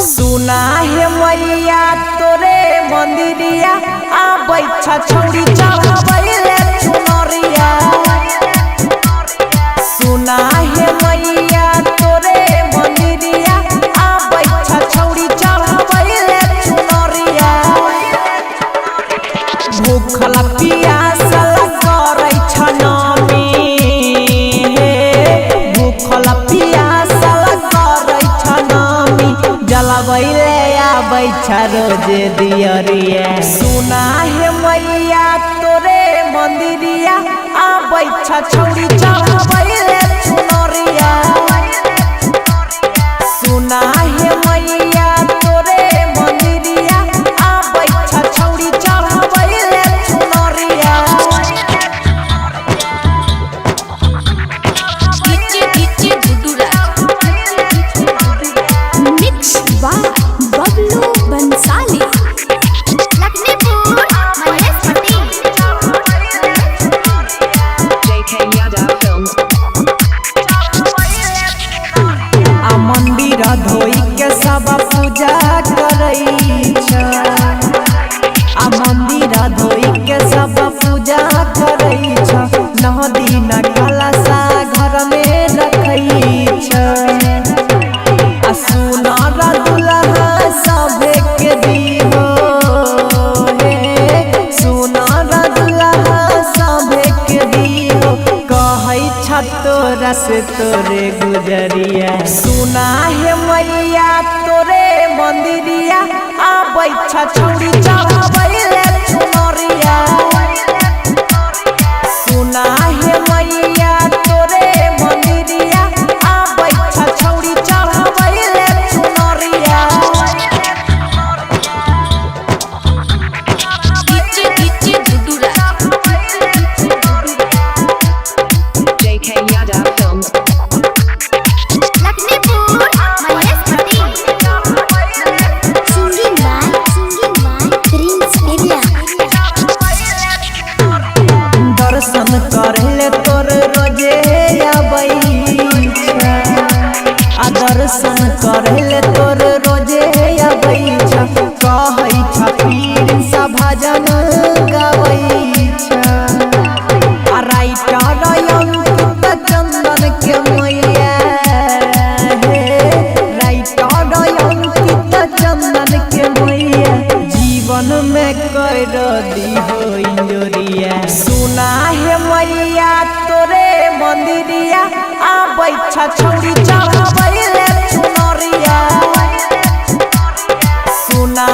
सुना है मैया तोरे मंदिरिया आ बैठा छौड़ी चढ़ावैले चुनरिया। सुना है मैया तोरे मंदिरिया आ बैठा छौड़ी चढ़ावैले चुनरिया। भूखला पियासल करै छनमी भूखला पियासल करै छनमी जलवैले आबै छ रोजे दियरिया। सुना है मैया तोरे मंदिरिया आबै छ छौड़ी चढ़ावैले चुनरिया। सुना है मैया तोरे मंदिरिया आबै छ छौड़ी चढ़ावैले चुनरिया। बबलू बंसाली आ मंदिर धोई के सब पूजा करै छ। आ मंदिर धोई के सब पूजा करै छ। 9 दिन कलशा घर में रखै छ। आ सुनर दुल्हा सभे के दिहो हे सुनर दुल्हा सभे के दिहो कहै छ तोरा से तोरे गुजरिया। सुना है मैया तोरे मंदिरिया आबै छ छौड़ी चढ़ावैले चुनरिया। सुना है मैया तोरे मंदिरिया आबै छ छौड़ी चढ़ावैले चुनरिया। दर्शन करले तोर रोजे आबै छ। आ दर्शन करले तोर रोजे आबै छ। कहै छ पीर सा भजन गाबै छ। आ राइटर अंकित चंदन के मैया हे राइटर अंकित चंदन के मैया जीवन में कर दिहो इंजोरिया। सुना है मैया तोरे मंदिरिया आबै छ छौड़ी चढ़ावैले चुनरिया। सुना